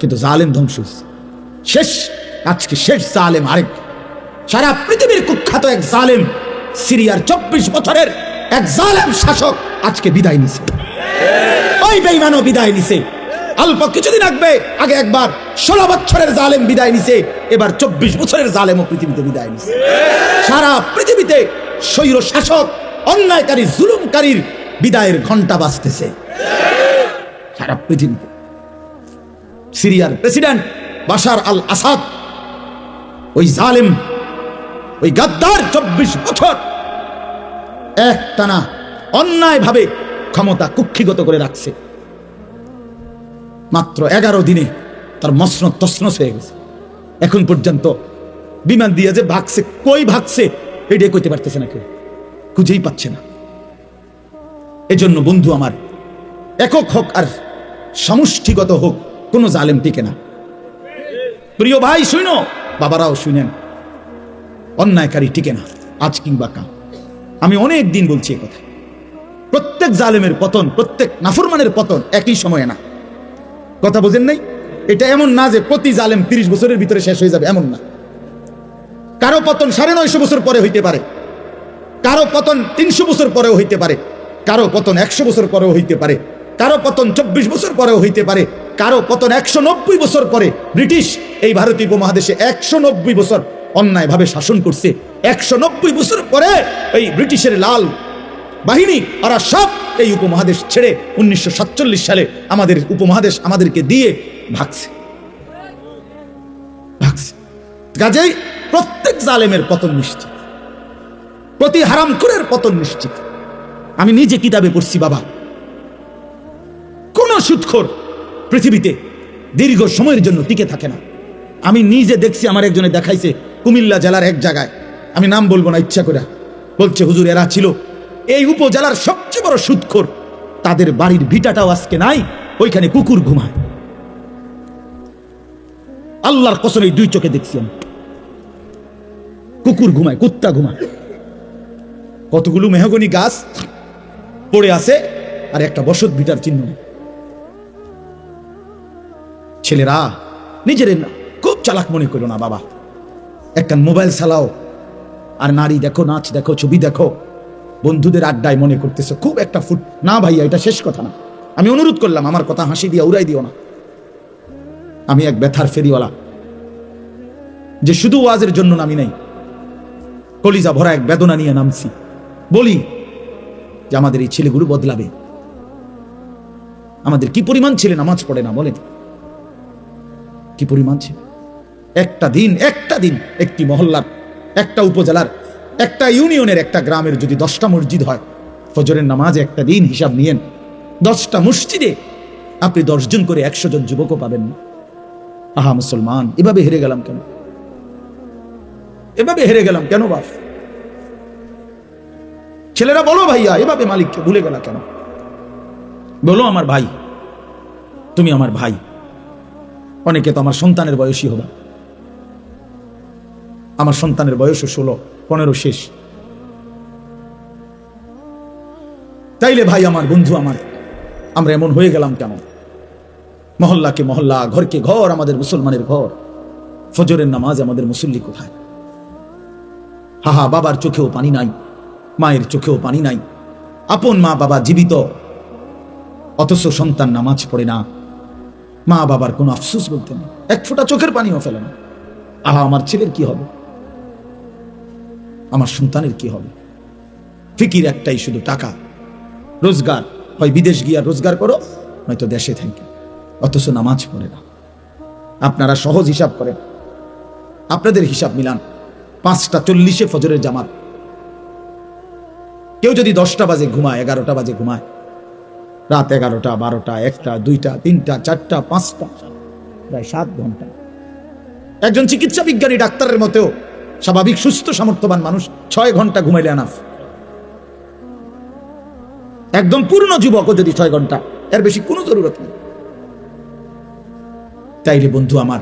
কিন্তু জালেম ধ্বংস হয়েছে, শেষ। আজকে শেষ জালেম আরেক, সারা পৃথিবীর কুখ্যাত এক জালেম, সিরিয়ার 24 বছরের এক জালেম শাসক আজকে বিদায় নিছে। ওই বেঈমানও বিদায় নিছে। অল্প কিছুদিন আগে একবার 16 বছরের জালেম বিদায় নিছে, এবার 24 বছরের জালেমও পৃথিবীতে বিদায় নিছে। সারা পৃথিবীতে স্বৈর শাসক, অন্যায়কারী, জুলুমকারীর বিদায়ের ঘন্টা বাজতেছে সারা পৃথিবীতে। সিরিয়ার প্রেসিডেন্ট বাশার আল আসাদ, ওই জালেম, ওই গাদ্দার 24 বছর একটানা অন্যায়ভাবে ক্ষমতা কুক্ষিগত করে রাখছে। মাত্র 11 দিনে তার মসনদ তছনছ হয়ে গেছে। এখন পর্যন্ত বিমান দিয়ে যে ভাগছে, কই ভাগছে এটাই কইতে পারতেছে না, কেউ খুঁজেই পাচ্ছে না। এজন্য বন্ধু আমার, একক হোক আর সমষ্টিগত হোক, কোনো জালেম টিকে না। প্রিয় ভাই শুনো, বাবারাও শুনেন, অন্যায়কারী টিকে না আজ কিংবা কাল। আমি অনেক দিন বলছি এ কথা। প্রত্যেক জালেমের পতন, প্রত্যেক নাফরমানের পতন একই সময়ে না। কথা বোঝেন নাই? এটা এমন না যে প্রতি জালেম 30 বছরের ভিতরে শেষ হয়ে যাবে, এমন না। কারো পতন 950 বছর পরে হইতে পারে, কারো পতন 300 বছর পরেও হইতে পারে, কারো পতন 100 বছর পরেও হইতে পারে, কারো পতন 24 বছর পরেও হইতে পারে, কারো পতন 190 বছর পরে। ব্রিটিশ এই ভারতীয় উপমহাদেশে 190 বছর অন্যায়ভাবে শাসন করছে। 190 বছর পরে এই ব্রিটিশের লাল বাহিনী, ওরা সব এই উপমহাদেশ ছেড়ে 1947 সালে আমাদের উপমহাদেশ আমাদেরকে দিয়ে ভাগছে। কাজেই প্রত্যেক জালেমের পতন নিশ্চিত, প্রতি হারামখোরের পতন নিশ্চিত। আমি নিজে কিতাবে পড়ছি বাবা, কোন সুদখোর পৃথিবীতে দীর্ঘ সময়ের জন্য টিকে থাকে না। আমি নিজে দেখছি, আমার একজনে দেখাইছে কুমিল্লা জেলার এক জায়গায়, আমি নাম বলবো না ইচ্ছা করে, বলছে হুজুর এরা ছিল এই উপজেলার সবচেয়ে বড় সুদখোর, তাদের বাড়ির ভিটাটাও আজকে নাই, ওইখানে কুকুর ঘুমায়। আল্লাহর কসম এই 2 চোখে দেখছি আমি, কুকুর ঘুমায়, কুত্তা ঘুমায়। কতগুলো মেহগনি গাছ পড়ে আছে আর একটা বসত ভিটার চিহ্ন নেই। ছেলেরা নিজের খুব চালাক মনে করো না বাবা, একটা মোবাইল চালাও আর নারী দেখো, নাচ দেখো, ছবি দেখো, বন্ধুদের আড্ডায় মনে করতেছে খুব একটা ফুট না। ভাইয়া এটা শেষ কথা না, আমি অনুরোধ করলাম, আমার কথা হাসি দিয়া উড়াই দিও না। আমি এক ব্যথার ফেরিওয়ালা, যে শুধু ওয়াজের জন্য নামি নাই, কলিজা ভরা এক বেদনা নিয়ে নামছি। বলি যে আমাদের এই ছেলেগুলো বদলাবে। আমাদের কি পরিমাণ ছেলে নামাজ পড়ে না বলেন, কি পরিমাণ ছেলে। একটা দিন একটি মহল্লার, একটা উপজেলার, একটা ইউনিয়নের, একটা গ্রামের যদি 10টা মসজিদ হয়, ফজরের নামাজে একটা দিন হিসাব নিয়েন, 10টা মসজিদে আপনি 10 জন করে 100 জন যুবকও পাবেন না। আহা মুসলমান, এভাবে হেরে গেলাম কেন? এভাবে হেরে গেলাম কেন বাপ? ছেলেরা বলো ভাইয়া, এভাবে মালিককে ভুলে গেলা কেন? বলো আমার ভাই, তুমি আমার ভাই। অনেকে তো আমার সন্তানের বয়সী হবা, আমার সন্তানের বয়সও 16, 15 শেষ। তাইলে ভাই আমার, বন্ধু আমার, আমরা এমন হয়ে গেলাম কেন? মহল্লাকে মহল্লা, ঘরকে ঘর আমাদের মুসলমানের ঘর, ফজরের নামাজ আমাদের মুসল্লি কোথায়? হাহা, বাবার চোখেও পানি নাই, মায়ের চোখেও পানি নাই। আপন মা বাবা জীবিত, অথচ সন্তান নামাজ পড়ে না। মা বাবার কোনো আফসোস বলতে নেই, এক ফোঁটা চোখের পানিও ফেলে না। আহা, আমার ছেলের কি হবে? আমার সন্তানের কি হবে? ফিকির একটাই, শুধু টাকা, রোজগার। হয় বিদেশ গিয়া রোজগার করো, নয়তো দেশে থাকি, অথচ নামাজ পড়ে না। আপনারা সহজ হিসাব করেন, আপনাদের হিসাব মিলান। 5টা 40 ফজরের জামাত, কেউ যদি 10টা বাজে ঘুমায়, 11টা বাজে ঘুমায়, রাত 11টা, 12টা, 1টা, 2টা, 3টা, 4টা, 5টা, প্রায় 7 ঘন্টা। একজন চিকিৎসা বিজ্ঞানী ডাক্তারের মতেও স্বাভাবিক সুস্থ সামর্থ্যবান মানুষ 6 ঘন্টা ঘুমাইলে এনাফ। একদম পূর্ণ যুবকও যদি 6 ঘন্টা, এর বেশি কোনো জরুরত নেই। তাইলে বন্ধু আমার,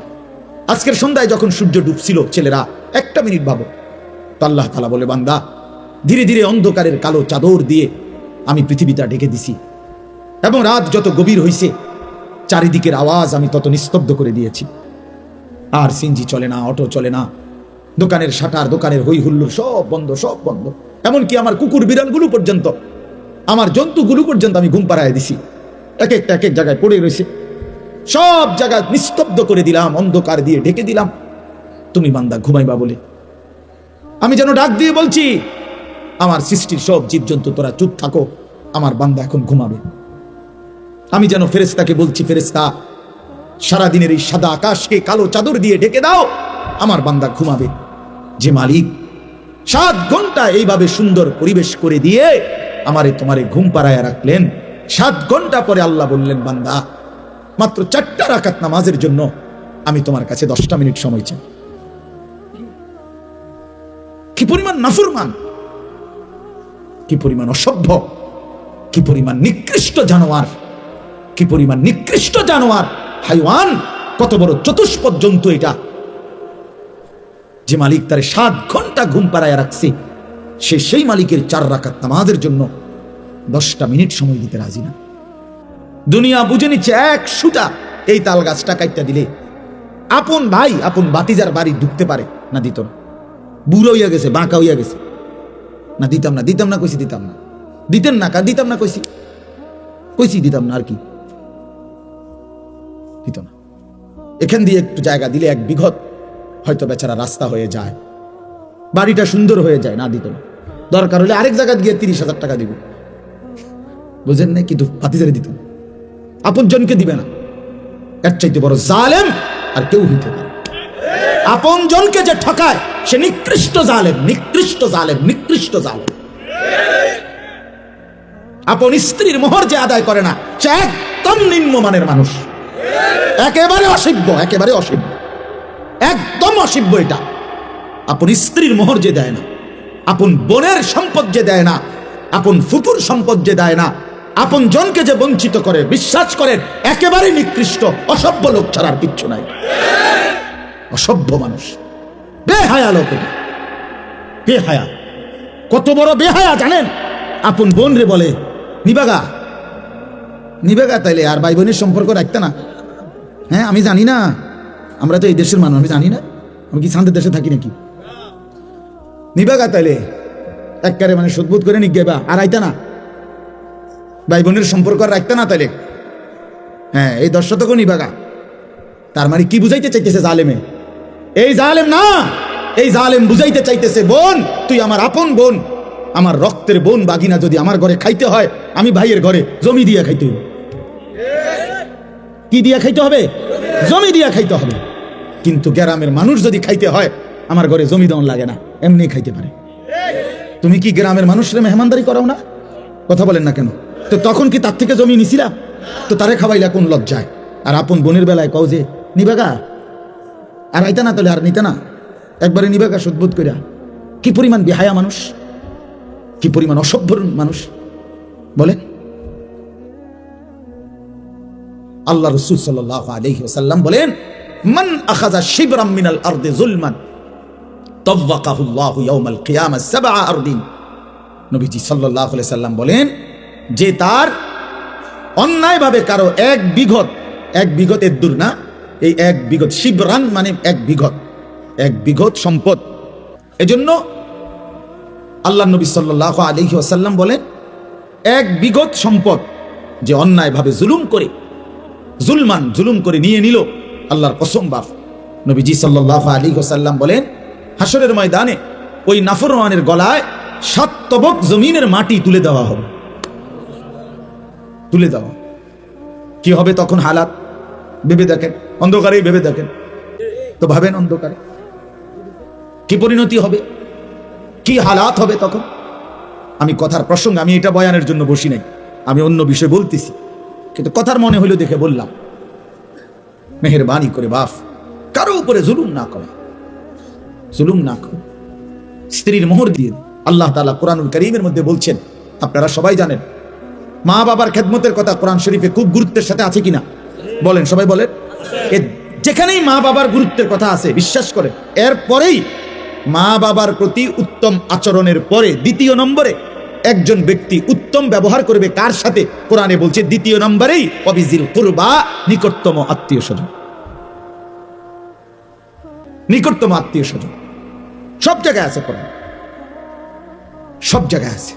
আজকের সন্ধ্যায় যখন সূর্য ডুবছিল, ছেলেরা 1টা মিনিট ভাবো তো, আল্লাহ তাআলা বলে, বান্দা ধীরে ধীরে অন্ধকারের কালো চাদর দিয়ে আমি পৃথিবীটা ঢেকে দিছি, এবং রাত যত গভীর হইছে চারিদিকের আওয়াজ আমি তত নিস্তব্ধ করে দিয়েছি। আর সিএনজি চলে না, অটো চলে না, দোকানের শাটার, দোকানের হই হুল্লোড় সব বন্ধ, সব বন্ধ। এমনকি আমার কুকুর বিড়ালগুলো পর্যন্ত, আমার জন্তুগুলো পর্যন্ত আমি ঘুম পাড়ায় দিছি। এক এক জায়গায় পড়ে রয়েছে। সব জায়গা নিস্তব্ধ করে দিলাম, অন্ধকার দিয়ে ঢেকে দিলাম, তুমি বান্দা ঘুমাইবা বলে। আমি যেন ডাক দিয়ে বলছি, আমার সৃষ্টির সব জীবজন্তু তোরা চুপ থাকো, আমার বান্দা এখন ঘুমাবে। আমি যেন ফেরেশতাকে বলছি, ফেরেশতা সারাদিনের এই সাদা আকাশকে কালো চাদর দিয়ে ঢেকে দাও, আমার বান্দা ঘুমাবে। যে মালিক 7 ঘন্টা এইভাবে সুন্দর পরিবেশ করে দিয়ে আমারে তোমারে ঘুম পাড়ায় রাখলেন, 7 ঘন্টা পরে আল্লাহ বললেন, বান্দা মাত্র 4টা রাকাত নামাজের জন্য আমি তোমার কাছে 10টা মিনিট সময় চাই। কি পরিমাণ নাফরমান, কি পরিমাণ অসভ্য, কি পরিমাণ নিকৃষ্ট জানোয়ার, কি পরিমাণ নিকৃষ্ট জানোয়ার, হাইওয়ান, কত বড় চতুষ্পদ জন্তু এটা। যে মালিক তারে 7 ঘন্টা ঘুম পাড়ায় রাখছে, সেই মালিকের 4 রাকাত নামাজের জন্য 10টা মিনিট সময় দিতে রাজি না। দুনিয়া বুঝে নিচ্ছে 1 সুতা এই তাল গাছটা কাটটা দিলে আপন ভাই, আপন বাতিজার বাড়ি ঢুকতে পারে না, দিত না। বুড়ো হইয়া গেছে, বাঁকা হইয়া গেছে, না দিতাম না, দিতাম না কইছি, দিতাম না, দিতেন না, দিতাম না কইছি, কইছি দিতাম না, আর কি দিত না। এখান দিয়ে একটু জায়গা দিলে 1 বিঘত হয়তো বেচারা রাস্তা হয়ে যায়, বাড়িটা সুন্দর হয়ে যায়, না দিত না। দরকার হলে আরেক জায়গা গিয়ে 30,000 টাকা দিব, বুঝেন না? কিন্তু ভাতিজারে দিত না, আপন জনকে দিবে না। এর চাইতে বড় জালেম আর কেউ হইতে পারে। আপন জনকে যে ঠকায় সে নিকৃষ্ট জালেম, নিকৃষ্ট জালেম, নিকৃষ্ট জালেম। আপন স্ত্রীর মোহর যে আদায় করে না সে একদম নিম্নমানের মানুষ, একেবারে অসভ্য, একেবারে অসভ্য, একদম অসভ্য এটা। আপন স্ত্রীর মোহর যে দেয় না, আপন বোনের সম্পদ যে দেয় না, আপন ফুতুর সম্পদ যে দেয় না, আপন জনকে যে বঞ্চিত করে, বিশ্বাস করেন একেবারে নিকৃষ্ট অসভ্য লোক ছাড়া আর কিচ্ছু নাই। অসভ্য মানুষ, বেহায়া লোক এটা, বেহায়া। কত বড় বেহায়া জানেন? আপন বোন রে বলে নিবাগা, নিবাগা, তাইলে আর ভাই বোনের সম্পর্ক রাখতে না? হ্যাঁ, আমি জানি না, আমরা তো এই দেশের মানুষ, আমি জানি না, আমি কি শান্তির দেশে থাকি নাকি? নিবাগা তাইলে একবারে মানে সুদবুদ করে নিগেবা, আর আইতা না, ভাই বোনের সম্পর্ক রাখতে না তাইলে। হ্যাঁ, এই 10 শতকও নিবাগা। তার মানে কি বুঝাইতে চাইতেছে জালেমে? এই জালেম না, এই জালেম বুঝাইতে চাইতেছে, বোন তুই আমার আপন বোন, আমার রক্তের বোন বাগিনা যদি আমার ঘরে খাইতে হয়, আমি ভাইয়ের ঘরে জমি দিয়ে খাইতে হবে। কি দিয়া খাইতে হবে? জমি দিয়া খাইতে হবে। কিন্তু গ্রামের মানুষ যদি খাইতে হয়, আমার ঘরে জমি দেওয়ান লাগে না, এমনি খাইতে পারে। তুমি কি গ্রামের মানুষরে মেহমানদারি করাও না? কথা বলেন না কেন? তো তখন কি তার থেকে জমি নিছিলা? তো তারে খাওয়াইলা কোন লজ্জায়? আর আপন বোনের বেলায় কও যে নিবাগা, আর আইতা না তাহলে আর নিতে না, একবারে নিবাগা সুদবোধ করিয়া। কি পরিমাণ বেহায়া মানুষ, কি পরিমাণ অসভ্য মানুষ বলেন। আল্লাহ রাসূল সাল্লাল্লাহু আলাইহি ওয়াসাল্লাম বলেন, মান আখাযা শিবরাম মিনাল আরদি যুলমান তাওয়াকাহুল্লাহু ইয়াউমাল কিয়ামাহ 7 আরদিন। নবীজি সাল্লাল্লাহু আলাইহি সাল্লাম বলেন, যে তার অন্যায়ভাবে কারো 1 বিঘত, 1 বিঘতের দূর না, এই 1 বিঘত, শিবরান মানে 1 বিঘত, 1 বিঘত সম্পদ। এজন্য আল্লাহ নবী সাল্লাল্লাহু আলাইহি ওয়াসাল্লাম বলেন, 1 বিঘত সম্পদ যে অন্যায়ভাবে জুলুম করে, জুলুম করে নিয়ে নিল, আল্লাহর কসম বাপ, নবীজি সাল্লাল্লাহু আলাইহি ওয়াসাল্লাম বলেন, হাসরের ময়দানে ওই নাফরমানের গলায় 7 তবক জমিনের মাটি তুলে দেওয়া হবে, তুলে দেওয়া। কি হবে তখন হালাত ভেবে দেখেন, অন্ধকারেই ভেবে দেখেন তো, ভাবেন অন্ধকারে কি পরিণতি হবে, কি হালাত হবে তখন। আমি কথার প্রসঙ্গ, আমি এটা বয়ানের জন্য বসি নাই, আমি অন্য বিষয় বলতেছি, কিন্তু কথার মনে হইলো দেখে বললাম। মেহেরবানি করে বাপ কারো উপরে জুলুম না করে, জুলুম না করে, স্ত্রীর মোহর দিয়ে। আল্লাহ তাআলা কোরআনুল কারীমের মধ্যে বলছেন, আপনারা সবাই জানেন, মা বাবার খেদমতের কথা কোরআন শরীফে খুব গুরুত্বের সাথে আছে কিনা বলেন, সবাই বলেন। যেখানেই মা বাবার গুরুত্বের কথা আছে, বিশ্বাস করে এরপরেই মা বাবার প্রতি উত্তম আচরণের পরে 2য় নম্বরে একজন ব্যক্তি উত্তম ব্যবহার করবে কার সাথে? কোরআনে বলছে দ্বিতীয় নম্বরেই অবিজিল কুরবা, নিকটতম আত্মীয় স্বজন। নিকটতম আত্মীয় স্বজন সব জায়গায় আছে, কোরআন সব জায়গায় আছে।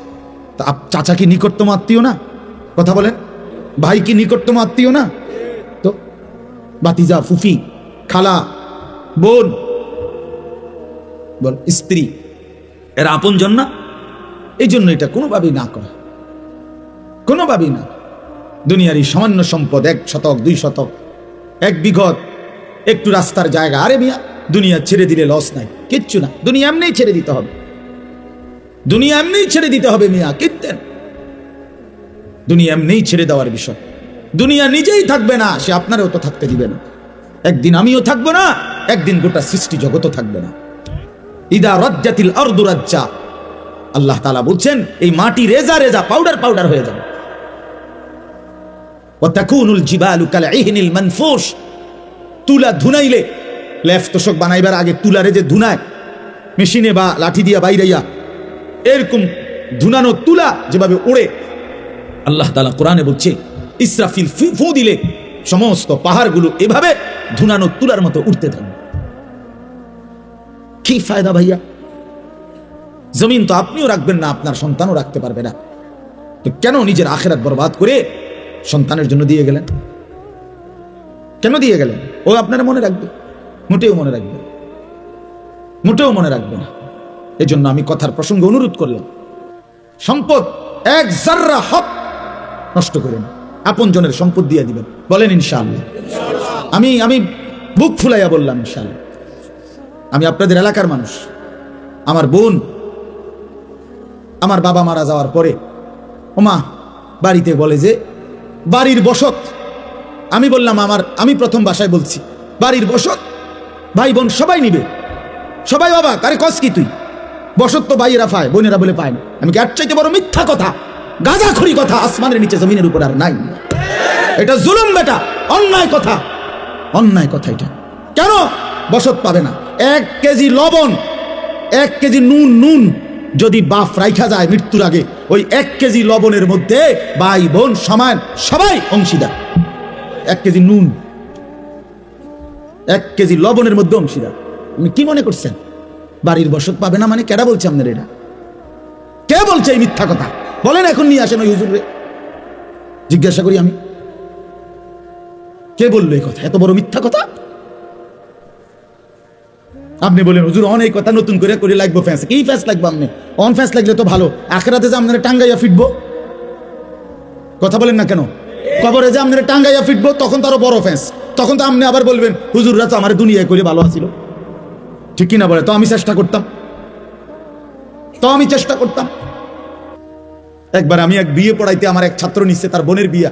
তা চাচা কি নিকটতম আত্মীয় না? কথা বলেন। ভাই কি নিকটতম আত্মীয় না? তো বাতিজা, ফুফি, খালা, বোন, বল স্ত্রী, এরা আপনজন না? এই জন্য এটা কোনোভাবেই না করা, কোনোভাবেই না। দুনিয়ার এই সামান্য সম্পদ, 1 শতক 2 শতক 1 বিঘত একটু রাস্তার জায়গা, আরে মিয়া দুনিয়া ছেড়ে দিলে লস নাই, কিচ্ছু না। দুনিয়া এমনিই ছেড়ে দিতে হবে, দুনিয়া এমনিই ছেড়ে দিতে হবে মিয়া, কিনতেন দুনিয়া এমনিই ছেড়ে দেওয়ার বিষয়। দুনিয়া নিজেই থাকবে না, সে আপনারও তো থাকতে দিবে না। একদিন আমিও থাকবো না, একদিন গোটা সৃষ্টি জগতও থাকবে না। ইদা রাজ্জাতিল আরদু রাজ্জা, আল্লাহ তাআলা বলছেন এই মাটি রেজা রেজা, পাউডার পাউডার হয়ে যাবে। ওয়া তাকুনুল জিবালু কালইহনিল মানফুশ, তুলা ধুনাইলে, লেফ তোষক বানাইবার আগে তুলারে যে ধুনায় মেশিনে বা লাঠি দিয়া বাইরাইয়া, এরকম ধুনানো তুলা যেভাবে ওড়ে, আল্লাহ তাআলা কোরআনে বলছে ইসরাফিল ফু দিলে সমস্ত পাহাড়গুলো এভাবে ধুনানো তুলার মতো উঠতে থাকবে। কি ফায়দা ভাইয়া? জমিন তো আপনিও রাখবেন না, আপনার সন্তানও রাখতে পারবে না, তো কেন নিজের আখিরাত বরবাদ করে সন্তানের জন্য দিয়ে গেলেন? কেন দিয়ে গেলেন? ও আপনারা মনে রাখবে? মোটেও মনে রাখবে, মোটেও মনে রাখবে না। এই জন্য আমি কথার প্রসঙ্গে অনুরোধ করলাম, সম্পদ 1 জাররা হক নষ্ট করেন, আপন জনের সম্পদ দিয়ে দিবেন। বলেন ইনশাআল্লাহ। আমি বুক ফুলাইয়া বললাম ইনশাআল্লাহ। আমি আপনাদের এলাকার মানুষ। আমার বোন, আমার বাবা মারা যাওয়ার পরে ওমা বাড়িতে বলে যে বাড়ির বসত, আমি বললাম আমি প্রথম ভাষায় বলছি বাড়ির বসত ভাই বোন সবাই নিবে। সবাই বাবা আরে কস কি তুই, বসত তো ভাইয়েরা পায়, বোনেরা বলে পায় না। আমি কি এর চাইতে বড় মিথ্যা কথা, গাঁজাখড়ি কথা আসমানের নিচে জমিনের উপর আর নাই। এটা জুলুম বেটা, অন্যায় কথা, অন্যায় কথা। এটা কেন বসত পাবে না? 1 কেজি লবণ, 1 কেজি নুন যদি বাপ রাইখা যায় মৃত্যুর আগে, ওই 1 কেজি লবণের মধ্যে ভাই বোন সমান, সবাই অংশীদার। 1 কেজি নুন, 1 কেজি লবণের মধ্যে অংশীদার। আপনি কি মনে করছেন বাড়ির বসত পাবে না মানে? কেডা বলছে আপনার? এটা কে বলছে এই মিথ্যা কথা? বলেন এখন নিয়ে আসেন ওই হুজুরে, জিজ্ঞাসা করি আমি, কে বললো এই কথা? এত বড় মিথ্যা কথা। আপনি বলেন হুজুর অনেক কথা নতুন করে লাগবো ফ্যাস। কি ফ্যাস লাগবে? আপনি অন ফ্যাস লাগলে তো ভালো, আখিরাতে যে আপনারা টাঙ্গাইয়া ফিটবো। কথা বলেন না কেন? কবরে যে আপনারা টাঙ্গাইয়া ফিটবো তখন তো আরো বড় ফ্যাস। তখন তো আপনি আবার বলবেন হুজুররা তো আমার দুনিয়ায় করে ভালো আছিল। ঠিক কিনা বলে? তো আমি চেষ্টা করতাম, একবার আমি এক বিয়ে পড়াইতে আমার এক ছাত্র নিচ্ছে, তার বোনের বিয়া।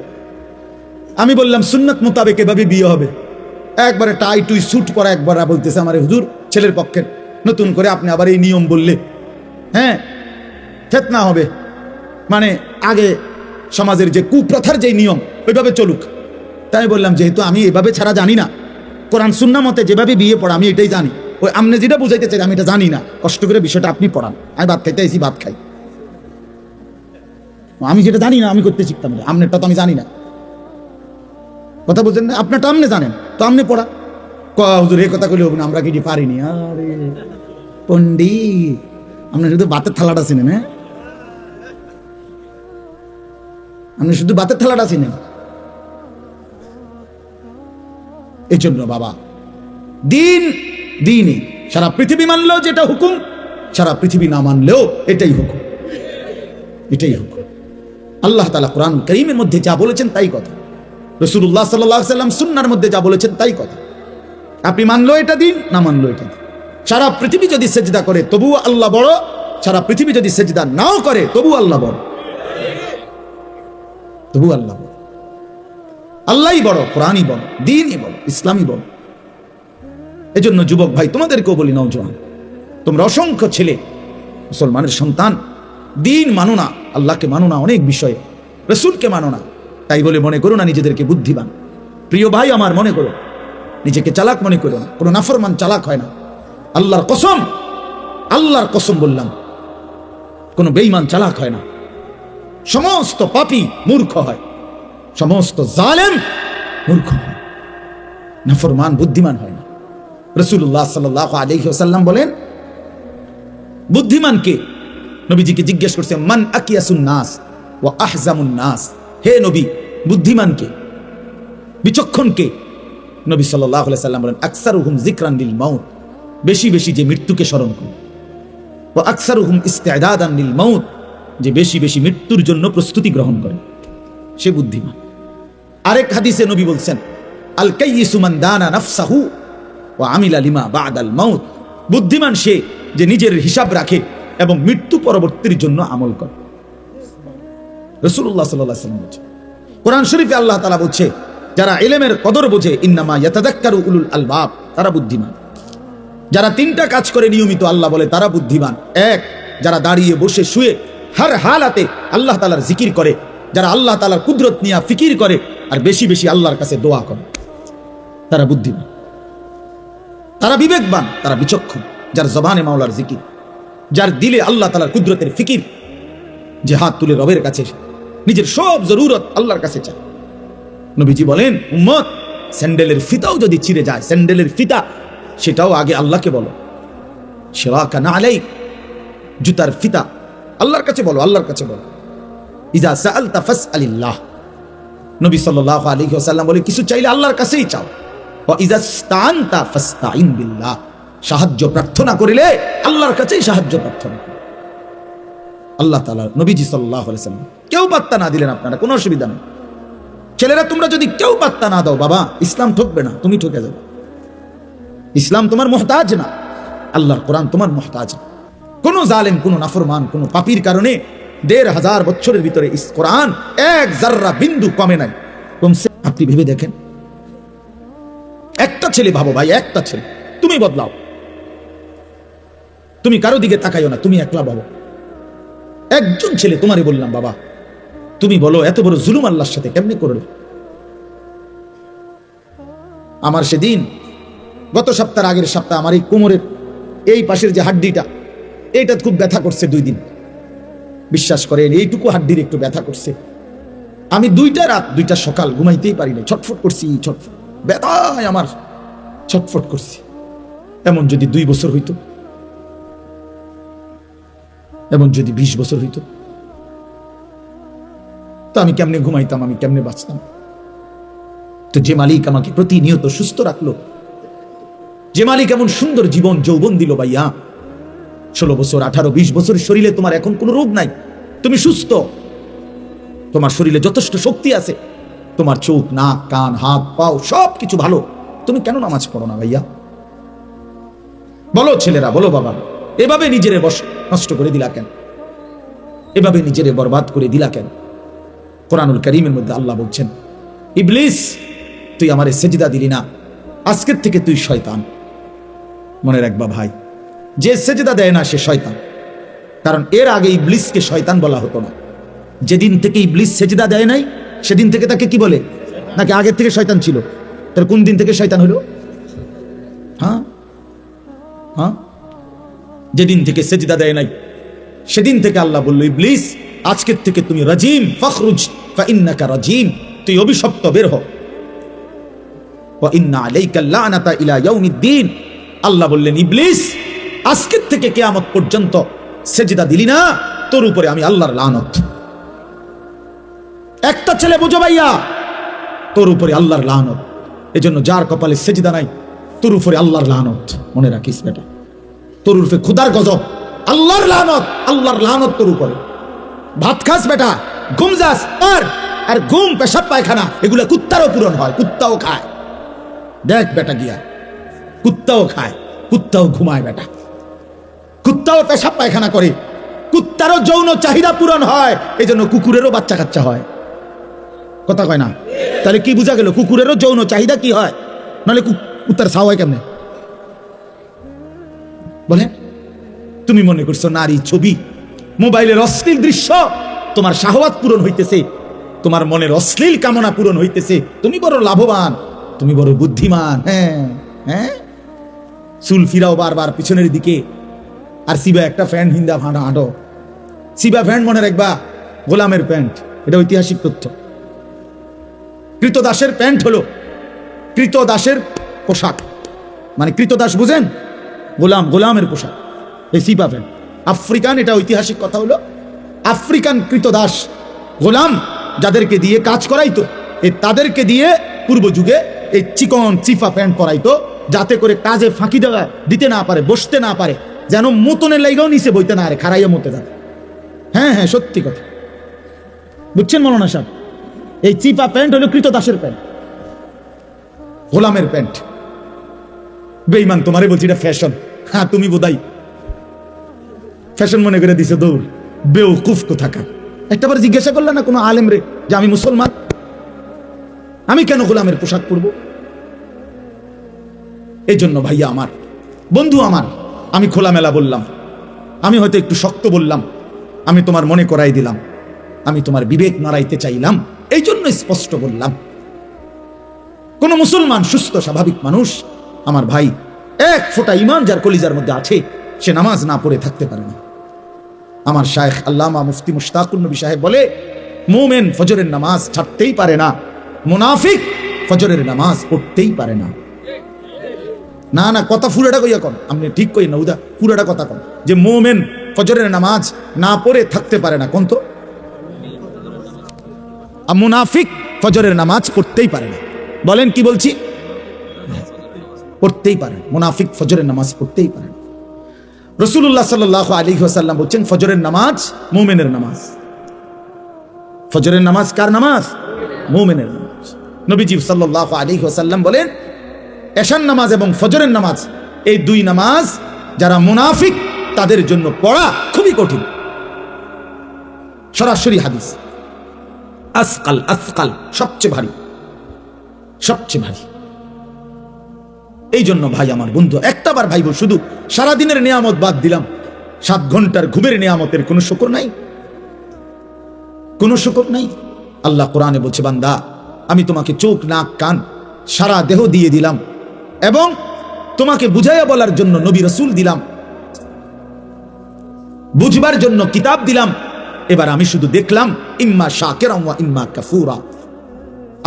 আমি বললাম সুন্নাত মোতাবেক এভাবে বিয়ে হবে। একবারে টাই টুই স্যুট পরা, একবার বলতেছে আমার হুজুর ছেলের পক্ষের নতুন করে আপনি আবার এই নিয়ম বললে হ্যাঁ ফিতনা হবে, মানে আগে সমাজের যে কুপ্রথার যে নিয়ম ওইভাবে চলুক। তাই বললাম যেহেতু আমি এভাবে ছাড়া জানি না, কোরআন সুন্নাহ মতে যেভাবে বিয়ে পড়া আমি এটাই জানি, ওই আপনি যেটা বুঝাইতে চাই আমি এটা জানি না, কষ্ট করে বিষয়টা আপনি পড়ান। আমি ভাত খাইতে আইছি, ভাত খাই। আমি যেটা জানি না আমি করতে শিখতাম না, আপনারটা তো আমি জানি না। কথা বুঝলেন না? আপনারটা আপনি জানেন তো আপনি পড়া। হুজুর এই কথা কইলে হবে না, আমরা কি পারিনি। আরে পণ্ডিত, আপনি শুধু ভাতের থালাটা চিনেন? হ্যাঁ, আপনি শুধু ভাতের থালাটা চিনেন। এই জন্য বাবা দিনই সারা পৃথিবী মানলেও যেটা হুকুম, সারা পৃথিবী না মানলেও এটাই হুকুম, এটাই হুকুম। আল্লাহ তাআলা কোরআন কারীমের মধ্যে যা বলেছেন তাই কথা, রাসূলুল্লাহ সাল্লাল্লাহু আলাইহি ওয়াসাল্লাম সুন্নাহর মধ্যে যা বলেছেন তাই কথা। আপনি মানলো এটা দিন, না মানলো এটা দিন। সারা পৃথিবী যদি সেজদা করে তবুও আল্লাহ বড়, সারা পৃথিবী যদি সেজদা নাও করে তবুও আল্লাহ বড়, তবুও আল্লাহ বড়। আল্লাহই বড়, কোরআনই বড়, দ্বীনই বড়, ইসলামই বড়। এজন্য যুবক ভাই তোমাদেরকেও বলি, নওজোয়ান তোমরা অসংখ্য ছেলে মুসলমানের সন্তান, দ্বীন মানো না, আল্লাহকে মানো না, অনেক বিষয়ে রাসূলকে মানো না, তাই বলে মনে করো না নিজেদেরকে বুদ্ধিমান। প্রিয় ভাই আমার, মনে করো নিজেকে চালাক মনে করো না, কোনো নাফরমান চালাক হয় না। আল্লাহর কসম বললাম, কোনো বেঈমান চালাক হয় না। সমস্ত পাপী মূর্খ হয়, সমস্ত জালেম মূর্খ হয়, নাফরমান বুদ্ধিমান হয় না। রাসূলুল্লাহ সাল্লাল্লাহু আলাইহি ওয়াসাল্লাম বলেন, বুদ্ধিমান কে? নবীজিকে জিজ্ঞেস করছে, মান আকিয়াসুন নাস ওয়া আহজামুন নাস। হে নবী, বুদ্ধিমান কে, বিচক্ষণ কে? নবী সাল্লাল্লাহু আলাইহি ওয়াসাল্লাম বলেন, আকসারুহুম যিকরান লিল মাউত, বেশি বেশি যে মৃত্যুকে স্মরণ করে, ওয়া আকসারুহুম ইস্তিদাদান লিল মাউত, যে বেশি বেশি মৃত্যুর জন্য প্রস্তুতি গ্রহণ করে, সে বুদ্ধিমান। আরেক হাদিসে নবী বলছেন, আল কাইয়িসু মান দানা নাফসাহু ওয়া আমিলা লিমা বাদাল মাউত। বুদ্ধিমান সে যে নিজের হিসাব রাখে এবং মৃত্যু পরবর্তীর জন্য আমল করে। রাসূলুল্লাহ সাল্লাল্লাহু আলাইহি ওয়াসাল্লাম বলেছেন, কোরআন শরীফে আল্লাহ তাআলা বলছে, যারা ইলমের কদর বোঝে, ইন্নামা ইয়াতাযাক্কারু উলুল আলবাব, তারা বুদ্ধিমান। যারা তিনটা কাজ করে নিয়মিত, আল্লাহ বলে তারা বুদ্ধিমান। এক, যারা দাঁড়িয়ে বসে শুয়ে হর হালাতে আল্লাহ তাআলার জিকির করে, যারা আল্লাহ তাআলার কুদরত নিয়ে ফিকির করে আর বেশি বেশি আল্লাহর কাছে দোয়া করে, তারা বুদ্ধিমান, তারা বিবেকবান, তারা বিচক্ষণ। যার জবানে মাওলার জিকির, যার দিলে আল্লাহ তাআলার কুদরতের ফিকির, যে হাত তুলে রবের কাছে নিজের সব জরুরত আল্লাহর কাছে চায়। নবীজি বলেন, উম্মত, স্যান্ডেলের ফিতাও যদি ছিঁড়ে যায়, স্যান্ডেলের ফিতা, সেটাও আগে আল্লাহকে বলো। শিরাকা নালাইক, জুতার ফিতা আল্লাহর কাছে বলো, আল্লাহর কাছে বলো। ইজা সাআলতা ফাসআলিল্লাহ, নবী সাল্লাল্লাহু আলাইহি ওয়াসাল্লাম বলে, কিছু চাইলে আল্লাহর কাছেই চাও। ওয়া ইজা ইসতাআনতা ফাসতাইন বিল্লাহ, সাহায্য প্রার্থনা করিলে আল্লাহর কাছেই সাহায্য প্রার্থনা করো। আল্লাহ তাআলা, নবীজি সাল্লাল্লাহু আলাইহি ওয়াসাল্লাম, কেউ পাত্তা না দিলেন আপনারা, কোনো অসুবিধা নেই। ছেলেরা, তোমরা যদি কেউ পাত্তা না দাও, বাবা, ইসলাম ঠকবে না, তুমি ঠকে যাবে। ইসলাম তোমার মুহতাজ না, আল্লাহর কোরআন তোমার মুহতাজ না। কোন জালেম, কোন নাফরমান, কোন পাপীর কারণে ১৫০০ বছরের ভিতরে ইস কোরআন এক জাররা বিন্দু কমে নাই, কমছে। আপনি ভেবে দেখেন, একটা ছেলে ভাবো ভাই, একটা ছেলে, তুমি বদলাও, তুমি কারো দিকে তাকাইও না, তুমি একলা ভাবো। একজন ছেলে, তোমারই বললাম বাবা, তুমি বলো এত বড় জুলুম আল্লাহর সাথে কেমনে করলে? আমার সেদিন গত সপ্তাহের আগের সপ্তাহে আমার এই কোমরের এই পাশের যে হাড্ডিটা, এইটা খুব ব্যথা করছে 2 দিন। বিশ্বাস করেন, এইটুকু হাড্ডির একটু ব্যথা করছে। আমি 2টা রাত 2টা সকাল ঘুমাইতেই পারি না, ছটফট করছি, ছটফট, ব্যথায় আমার ছটফট করছি। এমন যদি 2 বছর হইতো, এমন যদি 20 বছর হইতো, তো আমি কেমনে ঘুমাইতাম, আমি কেমনে বাঁচতাম? তো যে মালিক আমাকে প্রতিনিয়ত সুস্থ রাখলো, যে মালিক এমন সুন্দর জীবন যৌবন দিল, ভাইয়া, 16 বছর 18 20 বছর শরীরে তোমার এখন কোনো রোগ নাই, তুমি সুস্থ, তোমার শরীরে যথেষ্ট শক্তি আছে, তোমার চোখ, নাক, কান, হাত, পাও সব কিছু ভালো, তুমি কেন নামাজ পড়ো না ভাইয়া? বলো ছেলেরা, বলো বাবা, এভাবে নিজেরে নষ্ট করে দিলা কেন? এভাবে নিজেরে বরবাদ করে দিলা কেন? কোরআনুল কারীমের মধ্যে আল্লাহ বলছেন, ইবলিস, তুই আমারে সেজদা দিলি না, আজকের থেকে তুই শয়তান। মনে রাখবা ভাই, যে সেজদা দেয় না সে শয়তান। কারণ এর আগে ইবলিসকে শয়তান বলা হতো না। যেদিন থেকে ইবলিস সেজদা দেয় নাই, সেদিন থেকে তাকে কি বলে? নাকি আগের থেকে শয়তান ছিল? তার কোন দিন থেকে শয়তান হলো? হ্যাঁ হ্যাঁ, যেদিন থেকে সেজদা দেয় নাই সেদিন থেকে আল্লাহ বলল, ইবলিস, আজকের থেকে তুমি রাজিম, ফখরুজ ফাইন্নাকা রাজিম, তুই অভিশপ্ত, বের হ। ওয়া ইন্না আলাইকা লানাতা ইলা ইয়াউমিদ্দিন, আল্লাহ বললেন, ইবলিস, আজকের থেকে কিয়ামত পর্যন্ত সেজদা দিলি না, তোর উপরে আমি আল্লাহর লানত। একটা ছেলে বুঝো ভাইয়া, তোর উপরে আল্লাহর লানত। এজন্য যার কপালে সেজদা নাই, তোর উপরে আল্লাহর লানত। মনে রাখিস বেটা, তোর উপরে খোদার গজব, আল্লাহর লানত, আল্লাহর লানত তোর উপরে। ভাত খাস বেটা, ঘুম যাস, আর ঘুম, পেশাব, পায়খানা এগুলো কুত্তারও পূরণ হয়, কুত্তাও খায়। দেখ বেটা গিয়া, কুত্তাও খায়, কুত্তাও ঘুমায় বেটা, কুত্তাও পেশাব পায়খানা করে, কুত্তারও যৌন চাহিদা পূরণ হয়, এই জন্য কুকুরেরও বাচ্চা কাচ্চা হয়। কথা কয় না? তাহলে কি বোঝা গেল? কুকুরেরও যৌন চাহিদা কি হয়, নাহলে কুত্তার ছাও হয় কেমনে? বলেন, তুমি মনে করছো নারী, ছবি, মোবাইলের অশ্লীল দৃশ্য তোমার শাহওয়াত পূরণ হইতেছে, তোমার মনের অশ্লীল কামনা পূরণ হইতেছে, তুমি বড় লাভবান, তুমি বড় বুদ্ধিমান। হ্যাঁ হ্যাঁ, চুল ফিরাও বারবার পিছনের দিকে, আর সিবা একটা ফ্যান হিন্দা ভাঁড়া হাঁটো, সিবা ফ্যান মনে রাখবা, গোলামের প্যান্ট, এটা ঐতিহাসিক তথ্য। কৃতদাসের প্যান্ট হলো কৃতদাসের পোশাক, মানে কৃতদাস বুঝেন, গোলামের পোশাক, এই সিপা প্যান্ট। আফ্রিকান, এটা ঐতিহাসিক কথা হলো, আফ্রিকান কৃতদাস গোলাম যাদেরকে দিয়ে কাজ করাইতো, তাদেরকে দিয়ে পূর্ব যুগে এই চিকন চিফা প্যান্ট পরাইতো, যাতে করে কাজে ফাঁকি দেওয়া দিতে না পারে, বসতে না পারে, যেন মতনের লাইগাও নিচে বইতে না পারে, খাড়াইয়া মতে যাবে। হ্যাঁ হ্যাঁ, সত্যি কথা বুঝছেন মৌলানা সাহেব। এই চিপা প্যান্ট হলো কৃতদাসের প্যান্ট, গোলামের প্যান্ট। বেঈমান, তোমারে বলছি এটা ফ্যাশন। হ্যাঁ, তুমি বোধহয় ফ্যাশন মনে করে দিছে দৌড়, বেওকুফ কোথাকার। একটাবার জিজ্ঞাসা করলে না কোনো আলেম রে যে আমি মুসলমান, আমি কেন গোলামের পোশাক পরবো? এই জন্য ভাইয়া আমার, বন্ধু আমার, আমি খোলামেলা বললাম, আমি হয়তো একটু শক্ত বললাম, আমি তোমার মনে করাই দিলাম, আমি তোমার বিবেক নাড়াইতে চাইলাম, এই জন্য স্পষ্ট বললাম। কোন মুসলমান সুস্থ স্বাভাবিক মানুষ আমার ভাই, এক ফোঁটা ঈমান যার কলিজার মধ্যে আছে, সে নামাজ না পড়ে থাকতে পারে না। আমার শায়েখ আল্লামা মুফতি মুশতাকুর নবী সাহেব বলে, মুমিন ফজরের নামাজ ছাড়তেই পারে না, মুনাফিক ফজরের নামাজ পড়তেই পারে না। না না, কথা পুরাটা কইয়া কন, আপনি ঠিক কই না, উদা পুরাটা কথা কন, যে মুমিন ফজরের নামাজ না পড়ে থাকতে পারে না, কোন তো? মুনাফিক ফজরের নামাজ পড়তেই পারে না। বলেন কি বলছি? পড়তেই পারে, মুনাফিক ফজরের নামাজ পড়তেই পারে। রাসূলুল্লাহ সাল্লাল্লাহু আলাইহি ওয়াসাল্লাম বলেন, ফজরের নামাজ মুমিনের নামাজ। ফজরের নামাজ কার নামাজ? মুমিনের নামাজ। নবীজি সাল্লাল্লাহু আলাইহি ওয়াসাল্লাম বলেন, এশার নামাজ এবং ফজরের নামাজ, এই দুই নামাজ যারা মুনাফিক তাদের জন্য পড়া খুবই কঠিন। সরাসরি হাদিস, আসকাল, আসকাল, সবচেয়ে ভারী, সবচেয়ে ভারী। এই জন্য ভাই আমার বন্ধু, একটাবার ভাইব, শুধু সারাদিনের নিয়ামত বাদ দিলাম, 7 ঘন্টার ঘুমের নিয়ামতের কোনো শুকর নাই, কোনো শুকর নাই। আল্লাহ কোরআনে বলছে, বান্দা আমি তোমাকে চোখ, নাক, কান, সারা দেহ দিয়ে দিলাম, এবং তোমাকে বুঝাইয়া বলার জন্য নবী রাসূল দিলাম, বুঝবার জন্য কিতাব দিলাম। এবার আমি শুধু দেখলাম, ইম্মা শাকিরান ওয়া ইম্মা কাফুরা।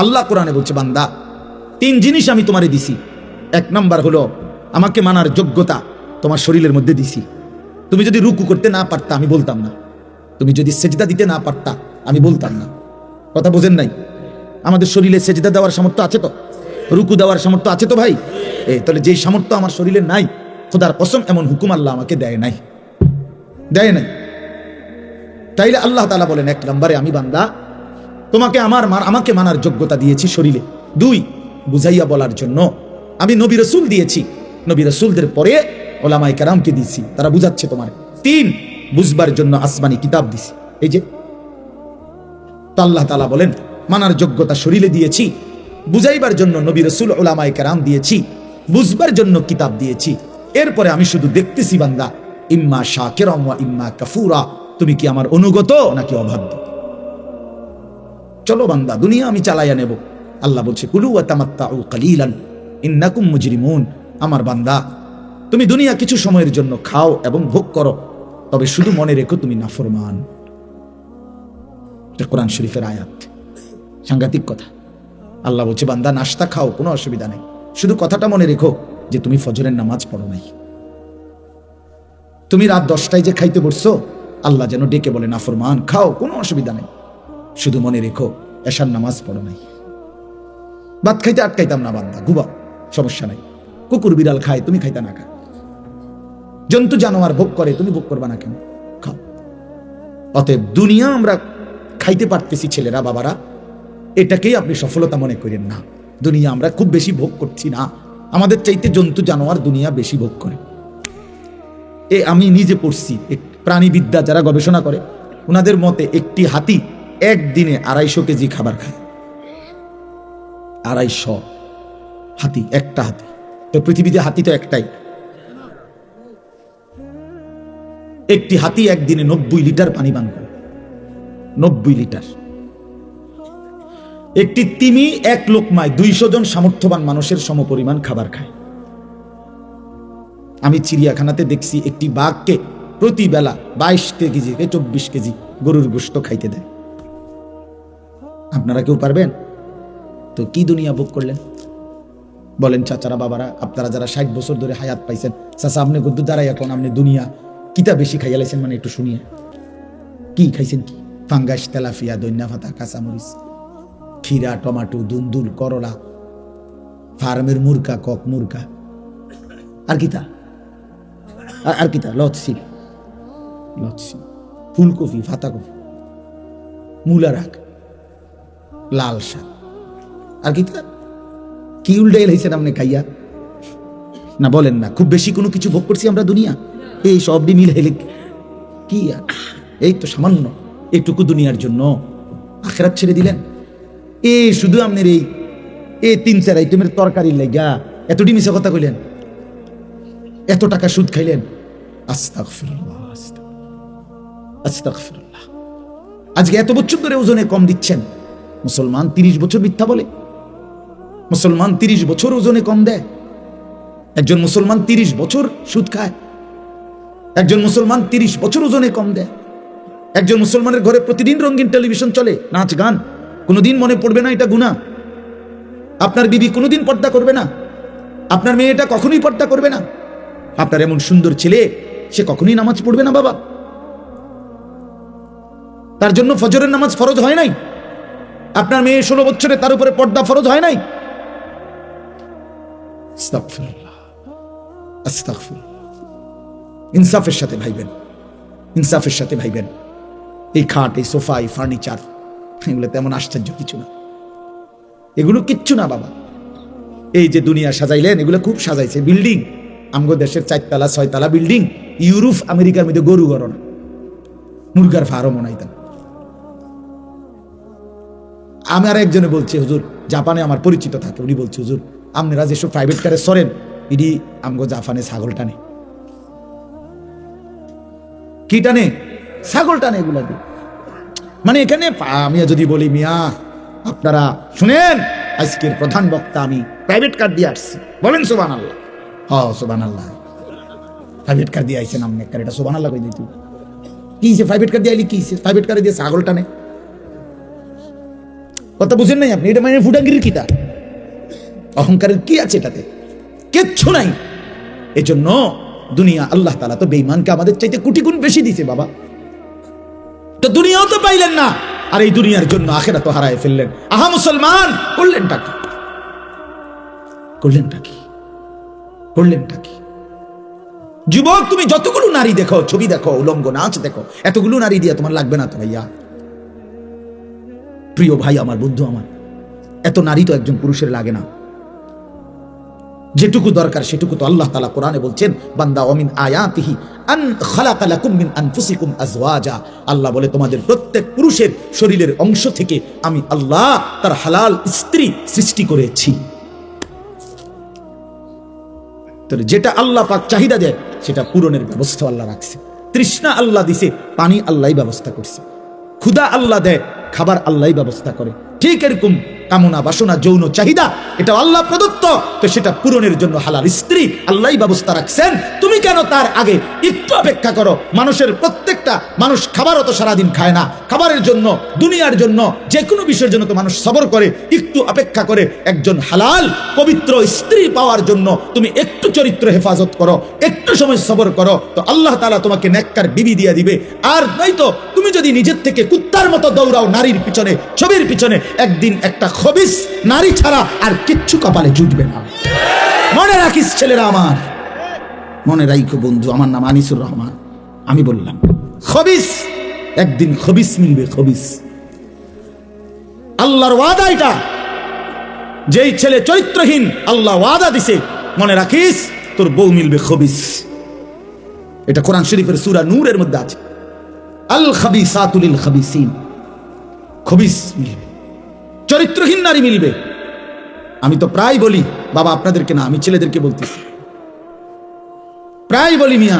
আল্লাহ কোরআনে বলছে, বান্দা 3 জিনিস আমি তোমারে দিছি। 1 নাম্বার হলো আমাকে মানার যোগ্যতা তোমার শরীরের মধ্যে দিছি। তুমি যদি রুকু করতে না পারতা আমি বলতাম না, তুমি যদি সেজদা দিতে না পারতা আমি বলতাম না। কথা বোঝেন নাই? আমাদের শরীরে সেজদা দেওয়ার সামর্থ্য আছে তো, রুকু দেওয়ার সামর্থ্য আছে তো ভাই। তাহলে যেই সামর্থ্য আমার শরীরে নাই, খোদার কসম এমন হুকুম আল্লাহ আমাকে দেয় নাই, দেয় নাই। তাইলে আল্লাহ তাআলা বলেন, 1 নম্বরে আমি বান্দা তোমাকে আমাকে মানার যোগ্যতা দিয়েছি শরীরে। 2, বুঝাইয়া বলার জন্য আমি নবী রাসূল দিয়েছি, নবী রাসূলদের পরে ওলামায়ে কেরামকে দিয়েছি, তারা বুঝাচ্ছে তোমার। 3, বুঝবার জন্য আসমানি কিতাব দিছি। এই যে তো আল্লাহ তাআলা বলেন, মানার যোগ্যতা শরীরে দিয়েছি, বুঝাইবার জন্য নবী রাসূল ওলামায়ে কেরাম দিয়েছি, বুঝবার জন্য কিতাব দিয়েছি। এরপরে আমি শুধু দেখতেছি বান্দা, ইম্মা শাকিরান ওয়া ইম্মা কাফুরা, তুমি কি আমার অনুগত নাকি অবাধ্য? চলো বান্দা, দুনিয়া আমি চালাইয়া নেব। আল্লাহ বলছে, কুলু ওয়া তামাত্তাউ কালিলান ইন্নাকুম মুজরিমুন। আমার বান্দা, তুমি দুনিয়া কিছু সময়ের জন্য খাও এবং ভোগ করো, তবে শুধু মনে রেখো তুমি নাফরমান। এটা কোরআন শরীফের আয়াত, সাংঘাতিক কথা। আল্লাহ বলছে, বান্দা নাস্তা খাও, কোনো অসুবিধা নেই, শুধু কথাটা মনে রেখো যে তুমি ফজরের নামাজ পড়ো নাই। তুমি রাত 10টায় যে খাইতে বসছো, আল্লাহ যেন ডেকে বলে, নাফরমান, খাও, কোনো অসুবিধা নেই, শুধু মনে রেখো এশার নামাজ পড়ো নাই। ভাত খাইতে আটকাইতাম না, বান্দা ঘুমাও, সমস্যা নাই। কুকুর বিড়াল খায়, তুমি খাইতা না খা। জন্তু জানোয়ার ভোগ করে, তুমি ভোগ করবা না কেন? খাও। অতএব দুনিয়া আমরা খাইতে পারতেছি ছেলেরা, বাবারা, এটাকেই আপনি সফলতা মনে করেন না। দুনিয়া আমরা খুব বেশি ভোগ করছি না, আমাদের চাইতে জন্তু জানোয়ার দুনিয়া বেশি ভোগ করে। আমি নিজে পড়ছি, প্রাণীবিদ্যা যারা গবেষণা করে, ওনাদের মতে একটি হাতি একদিনে 250 কেজি খাবার খায়। 250 হাতি, একটা হাতি। তো পৃথিবীতে হাতি তো একটাই। একটি হাতি একদিনে 90 লিটার পানি পান করে, 90 লিটার। একটি তিমি এক লোকমায় 200 জন সামর্থ্যবান মানুষের সমপরিমাণ খাবার খায়। আমি চিড়িয়াখানাতে দেখছি একটি বাঘকে প্রতি বেলা 22 কেজি 24 কেজি গরুর গোশত খাইতে দেয়। আপনারা কেউ পারবেন? তো কি দুনিয়া ভোগ করলেন বলেন চাচারা বাবারা, আপনারা যারা 60 বছর ধরে হায়াত পাইছেন, চাচা আপনি গদ্দু দাঁড়াই এখন আপনি দুনিয়া কিতা বেশি খাইয়া লাইছেন, মানে একটু শুনিয়ে কি খাইছেন? কি ফাঙ্গাস, তেলাফিয়া, দৈন্যা ভাতা, কাঁচামরিচ, খিরা, টমাটো, দুন্দুল, করলা, ফার্মের মুরগা, কক মুরগা, আর কিতা আর কিতা লচ্ছি, ফুলকপি, ফাতাকপি, মূলা রাখ, লাল শাক, আর কিতা কি উল্টে লাইছেন আপনি খাইয়া? না বলেন না খুব বেশি কোনো কিছু ভোগ করছি আমরা দুনিয়া? এই সব মিল হেলে কি আর, এই তো সামান্য এইটুকু দুনিয়ার জন্য আখেরাত ছেড়ে দিলেন। শুধু আপনার এই 3-4 আইটেমের তরকারির লাগা এতটি মিশা কথা কইলেন, এত টাকা সুদ খাইলেন। আস্তাগফিরুল্লাহ, আস্তাগফিরুল্লাহ। আজকে এত বছর ধরে ওজনে কম দিচ্ছেন, মুসলমান 30 বছর মিথ্যা বলে, মুসলমান 30 বছর ওজনে কম দেয়, একজন মুসলমান 30 বছর সুদ খায়, একজন মুসলমান 30 বছর ওজনে কম দেয়, একজন মুসলমানের ঘরে প্রতিদিন রঙিন টেলিভিশন চলে, নাচ গান, কোনোদিন মনে পড়বে না এটা গুনাহ। আপনার বিবি কোনোদিন পর্দা করবে না, আপনার মেয়েটা কখনোই পর্দা করবে না, আপনার এমন সুন্দর ছেলে সে কখনোই নামাজ পড়বে না বাবা, তার জন্য ফজরের নামাজ ফরজ হয় নাই, আপনার মেয়ে 16 বছরে তার উপরে পর্দা ফরজ হয় নাই। আস্তাগফিরুল্লাহ, আস্তাগফিরুল্লাহ। ইনসাফের সাথে ভাইবেন, ইনসাফের সাথে ভাইবেন। এই খাট, এই সোফা, এই ফার্নিচার, এগুলো তেমন আশ্চর্য কিছু না, এগুলো কিচ্ছু না বাবা। এই যে দুনিয়া সাজাইলেন, এগুলো খুব সাজাইছে। বিল্ডিং আমগো দেশের 4 তলা 6 তলা বিল্ডিং, ইউরোপ আমেরিকার মধ্যে গরু গরো না, মুরগার ফার্ম বানাইতেন। আমার একজনে বলছে হুজুর, জাপানে আমার পরিচিত থাকে, উনি বলছে হুজুর আপনারা যেসব প্রাইভেট কারে সরেন, ইডি আমগো জাপানে ছাগল টানে। কি টানে? ছাগল টানে এগুলা দিয়ে। মানে এখানে আমি যদি বলি মিয়া আপনারা শুনেন, আজকের প্রধান বক্তা আমি প্রাইভেট কার দিয়ে আসছি, বলেন সুবহানাল্লাহ। হ্যাঁ সুবহানাল্লাহ, প্রাইভেট কার দিয়ে আইছেন আপনি, এটা সুবহানাল্লাহ কই দিই। কি সে প্রাইভেট কার দিয়ে আইলি, কি প্রাইভেট কারে দিয়ে ছাগল টানে? কথা বুঝেন নাই আপনি? এটা মানে ফুটাঙ্গির কিতা, অহংকারের কি আছে এটাতে? কিচ্ছু নাই। এজন্য দুনিয়া আল্লাহ তাআলা তো বেঈমানকে আমাদের চাইতে কোটি গুণ বেশি দিয়েছে বাবা। তো দুনিয়াও তো পাইলেন না, আর এই দুনিয়ার জন্য আখিরাত তো হারায় ফেললেন। আহা মুসলমান, করলেনটা কি? করলেনটা কি? করলেনটা কি? যুবক, তুমি যতগুলো নারী দেখো, ছবি দেখো, উলঙ্গ নাচ দেখো, এতগুলো নারী দিয়ে তোমার লাগবে না তো ভাইয়া। প্রিয় ভাই আমার, বন্ধু আমার, এত নারী তো একজন পুরুষের লাগে না। যেটুকু দরকার সেটুকু তো আল্লাহ তাআলা কোরআনে বলছেন, বান্দা ওমিন আয়াতিহি আন খালাকা লাকুম মিন আনফুসিকুম আজওয়াজা। আল্লাহ বলে তোমাদের প্রত্যেক পুরুষের শরীরের অংশ থেকে আমি আল্লাহ তার হালাল স্ত্রী সৃষ্টি করেছি। তাহলে যেটা আল্লাহ পাক চাহিদা দেয় সেটা পূরণের ব্যবস্থা আল্লাহ রাখছে। তৃষ্ণা আল্লাহ দিছে, পানি আল্লাহই ব্যবস্থা করছে। ক্ষুধা আল্লাহ দেয়, খাবার আল্লাহই ব্যবস্থা করে। ঠিক এরকম কামনা বাসনা যৌন চাহিদা এটা আল্লাহ প্রদত্ত, তো সেটা পূরণের জন্য হালাল স্ত্রী আল্লাহই ব্যবস্থা রাখছেন। তুমি কেন তার আগে একটু অপেক্ষা করো? মানুষের প্রত্যেকটা মানুষ খাবারও তো সারাদিন খায় না, খাবারের জন্য, দুনিয়ার জন্য, যে কোনো বিষয়ের জন্য তো মানুষ সবর করে, একটু অপেক্ষা করে। একজন হালাল পবিত্র স্ত্রী পাওয়ার জন্য তুমি একটু চরিত্র হেফাজত করো, একটু সময় সবর করো, তো আল্লাহ তাআলা তোমাকে নেককার বিবি দিয়ে দিবে। আর নয়তো তুমি যদি নিজের থেকে কুত্তার মতো দৌড়াও নারীর পিছনে, ছবির পিছনে, একদিন একটা খবিস নারী ছাড়া আর কিচ্ছু কপালে জুটবে না। মনে রাখিস ছেলেরা আমার, মনে রাখো বন্ধু, আমার নাম আনিসুর রহমান। আমি বললাম খবিস, একদিন খবিস মিলবে, খবিস। আল্লাহর ওয়াদা এটা। যেই ছেলে চরিত্রহীন, আল্লাহ ওয়াদা দিছে, মনে রাখিস তোর বউ মিলবে খবিস। এটা কোরআন শরীফের সূরা নূরের মধ্যে আছে। আল খাবিসাতু লিল খাবিসিন, খবিস মিলবে, চরিত্রহীন নারী মিলবে। আমি তো প্রায় বলি বাবা, আপনাদেরকে না, আমি ছেলেদেরকে বলতেছি, প্রায় বলি মিয়া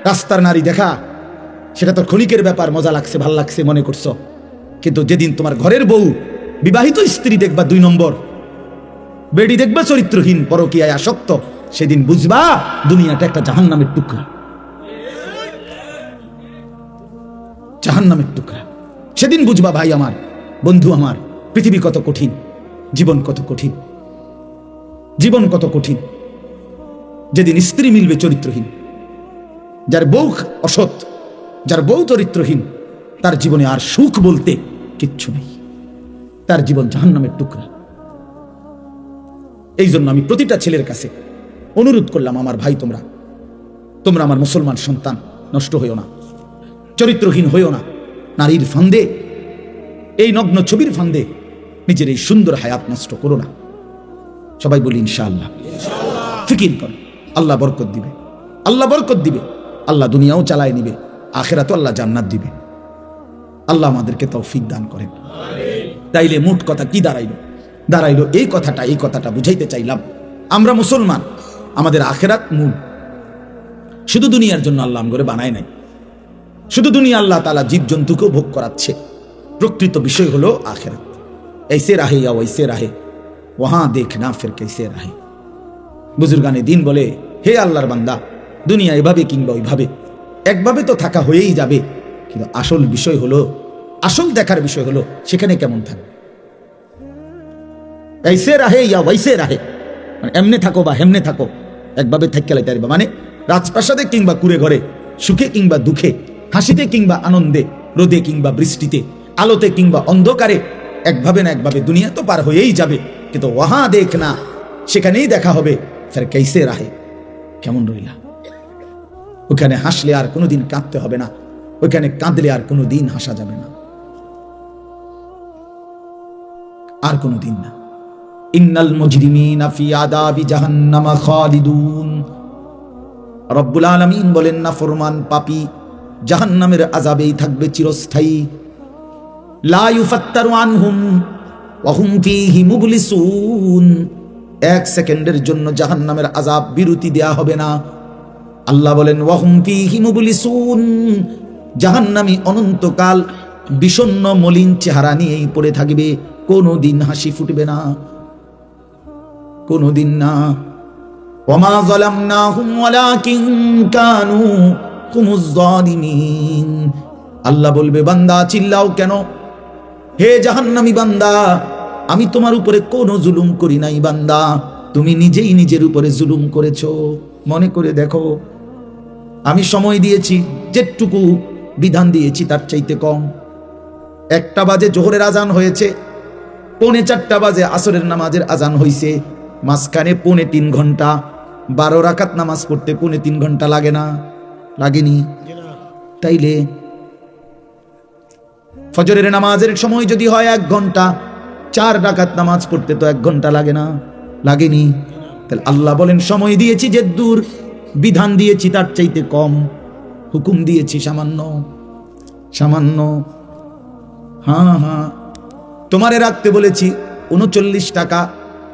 রাস্তার নারী দেখা সেটা তো ক্ষণিকের ব্যাপার, মজা লাগছে, ভাল লাগছে মনে করছো, কিন্তু যেদিন তোমার ঘরের বউ, বিবাহিত স্ত্রী দেখবা 2 নম্বর, বেডি দেখবা চরিত্রহীন, পরকীয়ায় আসক্ত, সেদিন বুঝবা দুনিয়াটা একটা জাহান্নামের টুকরা। জাহান্নামের টুকরা। সেদিন বুঝবা ভাই আমার, বন্ধু আমার, পৃথিবী কত কঠিন, জীবন কত কঠিন, জীবন কত কঠিন। যেদিন স্ত্রী মিলবে চরিত্রহীন, যার বউ অসৎ, যার বউ চরিত্রহীন, তার জীবনে আর সুখ বলতে কিচ্ছু নেই, তার জীবন জাহান্নামের টুকরা। এই জন্য আমি প্রতিটা ছেলের কাছে অনুরোধ করলাম, আমার ভাই তোমরা আমার মুসলমান সন্তান, নষ্ট হইও না, চরিত্রহীন হইও না, নারীর ফান্দে, এই নগ্ন ছবির ফান্দে নিজের এই সুন্দর হায়াত নষ্ট করো না। সবাই বলি ইনশাআল্লাহ। ফিকির কর, আল্লাহ বরকত দিবে, আল্লাহ বরকত দিবে, আল্লাহ দুনিয়াও চালায় নিবে, আখিরাতেও আল্লাহ জান্নাত দিবে। আল্লাহ আমাদেরকে তৌফিক দান করেন। তাইলে মোট কথা কি দাঁড়াইলো এই কথাটা বুঝাইতে চাইলাম, আমরা মুসলমান, আমাদের আখিরাত মূল। শুধু দুনিয়ার জন্য আল্লাহ আমগরে বানায় নাই, শুধু দুনিয়া আল্লাহ তাআলা জীবজন্তুকেও ভোগ করাচ্ছে। প্রকৃত বিষয় হলো আখিরাত। ऐसे रहे या वैसे रहे वहां देखना फिर कैसे रहे। বুজুর্গানে দিন বলে, হে আল্লাহর বান্দা, দুনিয়া এভাবে কিংবা ওইভাবে, একভাবে তো থাকা হয়েই যাবে, কিন্তু আসল বিষয় হলো, আসল দেখার বিষয় হলো সেখানে কেমন থাকবে। ऐसे रहे या वैसे रहे, মানে এমনে থাকো বা হেমনে থাকো, একভাবে থাকতে লাইতে পারবা, মানে রাজপ্রাসাদে কিংবা কুড়ে ঘরে, সুখে কিংবা দুঃখে, হাসিতে কিংবা আনন্দে, রোদে কিংবা বৃষ্টিতে, আলোতে কিংবা অন্ধকারে, একভাবে না একভাবে দুনিয়া তো পার হয়েই যাবে, কিন্তু ওহা দেখনা, সেখানেই দেখা হবে ফের कैसे रहे, কেমন রইলা। ওখানে হাসলে আর কোনোদিন কাঁদতে হবে না, ওখানে কাঁদলে আর কোনোদিন হাসা যাবে না, আর কোনোদিন না। ইন্নাল মুজরিমিনা ফি আযাবি জাহান্নাম খালিদুন। রব্বুল আলামিন বলেন, না ফরমান পাপী জাহান্নামের আযাবেই থাকবে চিরস্থায়ী। লা ইউফাত্তারু আনহুম ওয়া হুম ফীহি মুবলিসুন। এক সেকেন্ডের জন্য জাহান্নামের আযাব বিরতি দেয়া হবে না। আল্লাহ বলেন, ওয়া হুম ফীহি মুবলিসুন, জাহান্নামী অনন্তকাল বিষণ্ণ মলিন চেহারা নিয়েই পড়ে থাকবে, কোনোদিন হাসি ফুটবে না, কোনোদিন না। ওয়ামা যালামনাহুম ওয়ালাকিন কানু হুমুজ যালিমিন। আল্লাহ বলবে, বান্দা চিল্লাও কেন, হে জাহান্নামী বান্দা, আমি তোমার উপরে কোনো জুলুম করি নাই বান্দা, তুমি নিজেই নিজের উপরে জুলুম করেছো। মনে করে দেখো, আমি সময় দিয়েছি, যেটুকু বিধান দিয়েছি তার চাইতে কম। 1টা বাজে জোহরের আজান হয়েছে, 3:45 বাজে আসরের নামাজের আজান হয়েছে, মাঝখানে 3.5 ঘন্টা, 12 রাকাত নামাজ পড়তে 3.5 ঘন্টা লাগে না? লাগেনি? তাইলে ফজরের নামাজের সময় যদি হয় 1 ঘন্টা, 4 রাকাত নামাজ পড়তে তো 1 ঘন্টা লাগে না? লাগেনি? তাহলে আল্লাহ বলেন, সময় দিয়েছি যে দূর, বিধান দিয়েছি তার চাইতে কম, হুকুম দিয়েছি সামান্য সামান্য। হ্যাঁ, তোমারে রাখতে বলেছি 39 টাকা,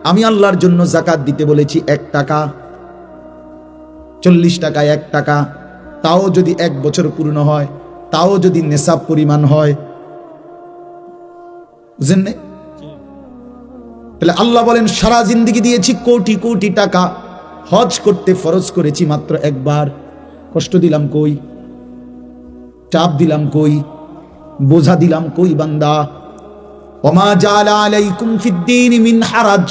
আমি আল্লাহর জন্য যাকাত দিতে বলেছি 1 টাকা। 40 টাকায় 1 টাকা, তাও যদি 1 বছর পূর্ণ হয়, তাও যদি নেশাব পরিমাণ হয়, বুঝেন না? তাহলে আল্লাহ বলেন, সারা জিন্দেগি দিয়েছি কোটি কোটি টাকা, হজ করতে ফরজ করেছি মাত্র 1 বার। কষ্ট দিলাম কই? চাপ দিলাম কই? বোঝা দিলাম কই বান্দা? ওমা জাআলা আলাইকুম ফিদ্দীন মিন হারাজ।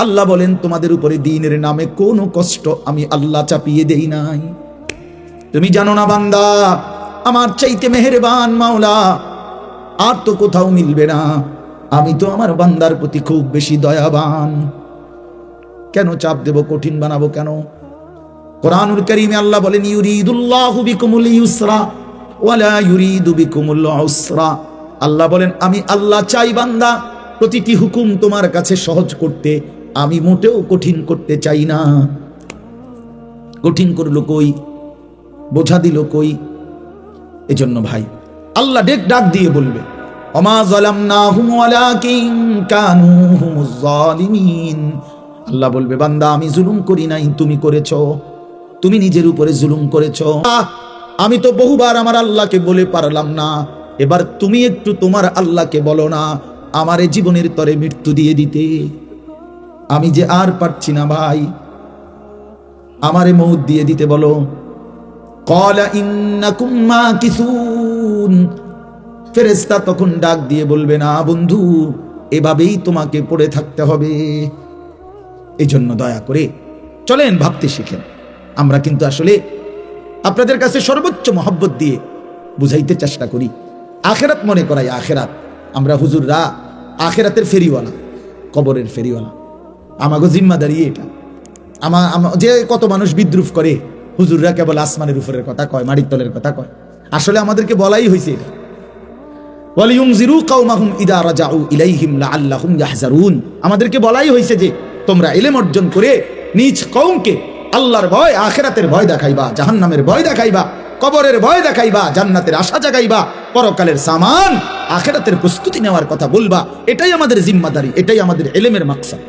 আল্লাহ বলেন, তোমাদের উপরে দ্বীনের নামে কোনো কষ্ট আমি আল্লাহ চাপিয়ে দেই নাই। তুমি জানো না বান্দা, আমার চাইতে মেহেরবান মাওলা আর তো কোথাও মিলবে না। আমি তো আমার বান্দার প্রতি খুব বেশি দয়াবান। কেন চাপ দেব, কঠিন বানাবো কেন? কোরআনুল কারীমে আল্লাহ বলেন, ইউরিদুল্লাহু বিকুমুল ইউসরা ওয়ালা ইউরিদু বিকুমুল উসরা। আল্লাহ বলেন, আমি আল্লাহ চাই বান্দা প্রতিটি হুকুম তোমার কাছে সহজ করতে, আমি মোটেও কঠিন করতে চাই না। কঠিন করলো কই? বোঝা দিল কই? এজন্য ভাই আল্লাহ ডাক দিয়ে বলবে, ওমা যালামনাহুম ওয়ালাকিন কানু হুমুজ যালিমিন। আল্লাহ বলবে, বান্দা আমি জুলুম করি নাই, তুমি করেছো, তুমি নিজের উপরে জুলুম করেছো। আমি তো বহুবার আমার আল্লাহকে বলে পারলাম না, এবার তুমি একটু তোমার আল্লাহকে বলো না আমারে জীবনের তরে মৃত্যু দিয়ে দিতে। আমি যে আর পারছি না ভাই, আমারে মউত দিয়ে দিতে বলো। ক্বালা ইন্নাকুম মাকিসুন। তাকুন। ফেরেশতা তখন ডাক দিয়ে বলবে, না বন্ধু, এভাবেই তোমাকে পড়ে থাকতে হবে। এই জন্য দয়া করে চলেন ভাবতে শিখেন। আমরা কিন্তু আসলে আপনাদের কাছে সর্বোচ্চ মহব্বত দিয়ে বুঝাইতে চেষ্টা করি, আখেরাত মনে করাই আখেরাত। আমরা হুজুররা আখেরাতের ফেরিওয়ালা, কবরের ফেরিওয়ালা। আমাগো জিম্মাদারি এটা। যে কত মানুষ বিদ্রুপ করে হুজুররা কেবল আসমানের উপরের কথা কয়, মাটির তলের কথা কয়। আসলে আমাদেরকে বলাই হয়েছে এটা, ওয়ালিয়ুনজিরু কওমাহুম ইদা রাজাউ ইলাইহিম লাআল্লাহুম ইয়াহজারুন। আমাদেরকে বলাই হয়েছে যে তোমরা ইলম অর্জন করে নিজ কওমকে আল্লাহর ভয়, আখিরাতের ভয় দেখাইবা, জাহান্নামের ভয় দেখাইবা, কবরের ভয় দেখাইবা, জান্নাতের আশা জাগাইবা, পরকালের সামান আখিরাতের প্রস্তুতি নেওয়ার কথা বলবা। এটাই আমাদের জিম্মাদারি, এটাই আমাদের ইলমের মাকসাদ,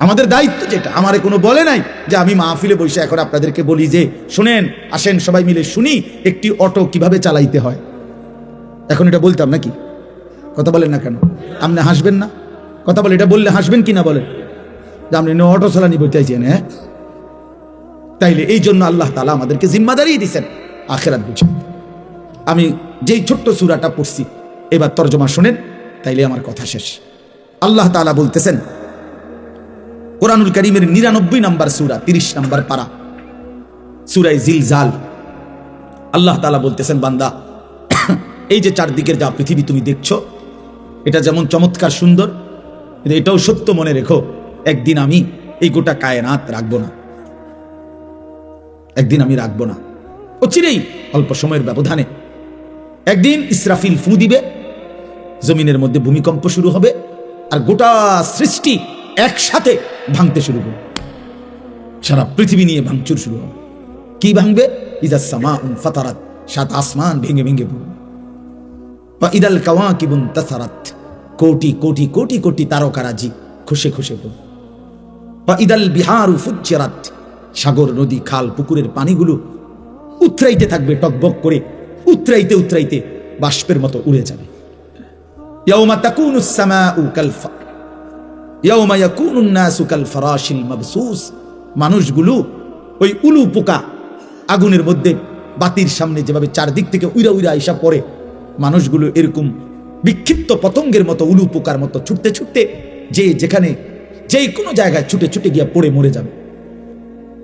আমাদের দায়িত্ব। যেটা আমারে কোনো বলে নাই যে আমি মাহফিলে বসে এখন আপনাদেরকে বলি যে শুনেন, আসেন সবাই মিলে শুনি একটি অটো কিভাবে চালাইতে হয়। এখন এটা বলতাম নাকি? কথা বলেন না কেন? আপনি হাসবেন না? কথা বলে, এটা বললে হাসবেন কি না বলেন? যে আপনি অটো চালানি বলতে চাইছেন? হ্যাঁ, তাইলে এই জন্য আল্লাহ তাআলা আমাদেরকে জিম্মাদারি দিয়েছেন আখিরাত বুঝে। আমি যেই ছোট্ট সূরাটা পড়ছি এবার তরজমা শুনেন, তাইলে আমার কথা শেষ। আল্লাহ তাআলা বলতেছেন কোরআনুল কারীমের 99 নম্বর সূরা, 30 নম্বর পারা, সূরা জিলজাল। আল্লাহ তাআলা বলতেছেন, বান্দা, এই যে চারদিকের যা পৃথিবী তুমি দেখছো, এটা যেমন চমৎকার সুন্দর, কিন্তু এটাও সত্য মনে রেখো, একদিন আমি এই গোটা কায়নাত রাখবো না, একদিন আমি রাখবো না। অচিরেই অল্প সময়ের ব্যবধানে একদিন ইসরাফিল ফু দিবে, জমিনের মধ্যে ভূমিকম্প শুরু হবে, আর গোটা সৃষ্টি একসাথে ভাঙতে শুরু করবে। সারা পৃথিবী নিয়ে ভাঙচুর শুরু হবে। কি ভাঙবে? ইদাস সামাউন ফাতারাত, সাত আসমান ভেঙে ভেঙে পড়বে। বা ইদাল কাওয়াকিবুন তাসারাত, কোটি কোটি কোটি কোটি তারকারাজি খসে খসে পড়বে। বা ইদাল বিহারু ফুজ্জিরাত, সাগর নদী খাল পুকুরের পানিগুলো উতরাইতে থাকবে, টকবক করে উতরাইতে উতরাইতে বাষ্পের মতো উড়ে যাবে। ইয়াউমা তাকুনুস সামাউ কাল ইয়াউমা ইয়াকুনুন নাসু কাল ফারাশিল মাবসুস, মানুষগুলো ওই উলু পোকা আগুনের মধ্যে বাতির সামনে যেভাবে চারদিক থেকে উইরা উইরা আইসা পড়ে, মানুষগুলো এরকম বিক্ষিপ্ত পতঙ্গের মতো, উলু পোকার মতো ছুটতে ছুটতে যে যেখানে যেই কোনো জায়গায় ছুটে ছুটে গিয়ে পড়ে মরে যাবে।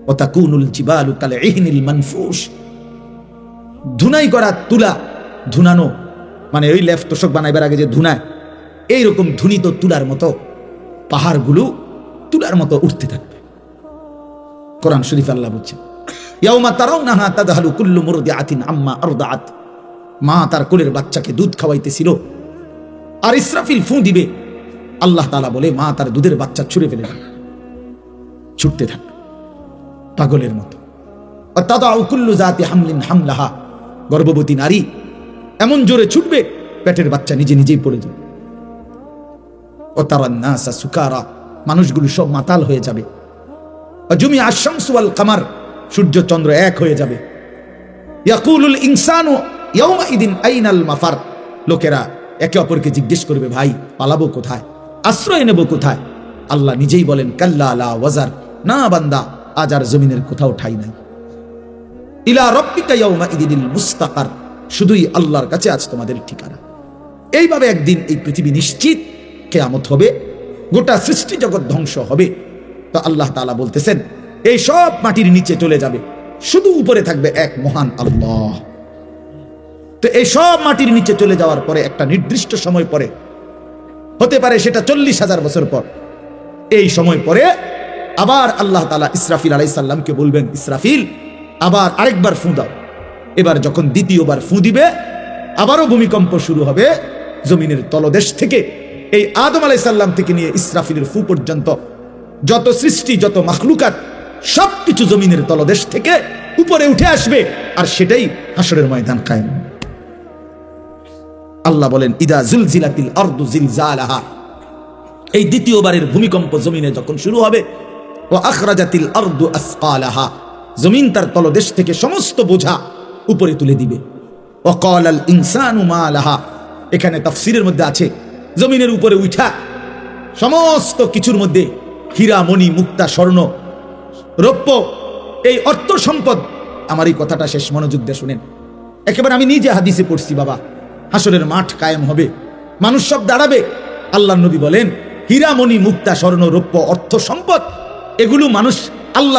ওয়া তাকুনুল জিবালু কাল ইহনিল মানফুস, ধুনাই করা তুলা, ধুনানো মানে ওই লেফ তোষক বানাইবার আগে যে ধুনায়, এইরকম ধুনিত তুলার মতো পাহাড়গুলো তুলার মতো উঠতে থাকবে। কোরআন শরীফ আল্লাহ বলছে, ইয়াউমা তারাউনাহা তাদহালু কুল্লু মুরদিআতিন আম্মা আরদাআত, মা তার কোলের বাচ্চাকে দুধ খাওয়াইতেছিল, আর ইসরাফিল ফু দিবে, আল্লাহ তাআলা বলে মা তার দুধের বাচ্চা ছুঁড়ে ফেলে দেবে, ছুটতে থাকবে পাগলের মতো। তাদাউ কুল্লু যাতি হামলিন হামলাহা, গর্ভবতী নারী এমন জোরে ছুটবে পেটের বাচ্চা নিজে নিজেই পড়ে যাবে। ও তারান নাসা সুকারা, মানুষগুলো সব মাতাল হয়ে যাবে। জুমিআ আশ-শামসু ওয়াল কামার, সূর্য চন্দ্র এক হয়ে যাবে। ইয়াকুলুল ইনসানু ইয়াউমাইদিন আইনাল মাফার, লোকেরা একে অপরকে জিজ্ঞেস করবে, ভাই পালাবো কোথায়, আশ্রয় নেব কোথায়? আল্লাহ নিজেই বলেন, কাল্লা লা ওয়াজার, না বান্দা, আজ আর জমিনের কোথাও ঠাই নাই। ইলা রাব্বিকা ইয়াউমাইদিনিল মুস্তাকার, শুধুই আল্লাহর কাছে আজ তোমাদের ঠিকানা। এইভাবে একদিন এই পৃথিবী নিশ্চিত কিয়ামত হবে, গোটা সৃষ্টি জগৎ ধ্বংস হবে। তো আল্লাহ তাআলা বলতেছেন, এই সব মাটির নিচে চলে যাবে, শুধু উপরে থাকবে এক মহান আল্লাহ। তো এই সব মাটির নিচে চলে যাওয়ার পরে একটা নির্দিষ্ট সময় পরে, হতে পারে সেটা 40,000 বছর পর, এই সময় পরে আবার আল্লাহ তাআলা ইসরাফিল আলাইহিস সালামকে বলবেন, ইসরাফিল আবার আরেকবার ফু দাও। এবার যখন দ্বিতীয়বার ফু দিবে, আবারও ভূমিকম্প শুরু হবে। জমিনের তলদেশ থেকে, এই আদম আলাইহিস সালাম থেকে নিয়ে ইসরাফিলের ফু পর্যন্ত যত সৃষ্টি, যত মাখলুকাত, সবকিছু জমিনের তলদেশ থেকে উপরে উঠে আসবে, আর সেটাই হাসরের ময়দান কায়েম। আল্লাহ বলেন, ইদা জুলজিলাতিল আরদু জিলজালাহা, এই দ্বিতীয়বারের ভূমিকম্প জমিনে যখন শুরু হবে, ওয়া আখরাজাতিল আরদু আসকালাহা, জমিন তার তলদেশ থেকে সমস্ত বোঝা উপরে তুলে দিবে। ওয়া ক্বালাল ইনসানু মা লাহা, এখানে তাফসীরের মধ্যে আছে, জমিনের উপরে উঠা সমস্ত কিছুর মধ্যে হীরা মণি মুক্তা স্বর্ণ রৌপ্য, এই অর্থ সম্পদ, আমার এই কথাটা শেষ মনোযোগ দিয়ে শুনেন, একেবারে আমি নিজে হাদিসে পড়ছি বাবা, হাসরের মাঠ কায়েম হবে, মানুষ সব দাঁড়াবে। আল্লাহর নবী বলেন, হীরা মণি মুক্তা স্বর্ণ রৌপ্য অর্থ সম্পদ এগুলো মানুষ আল্লাহ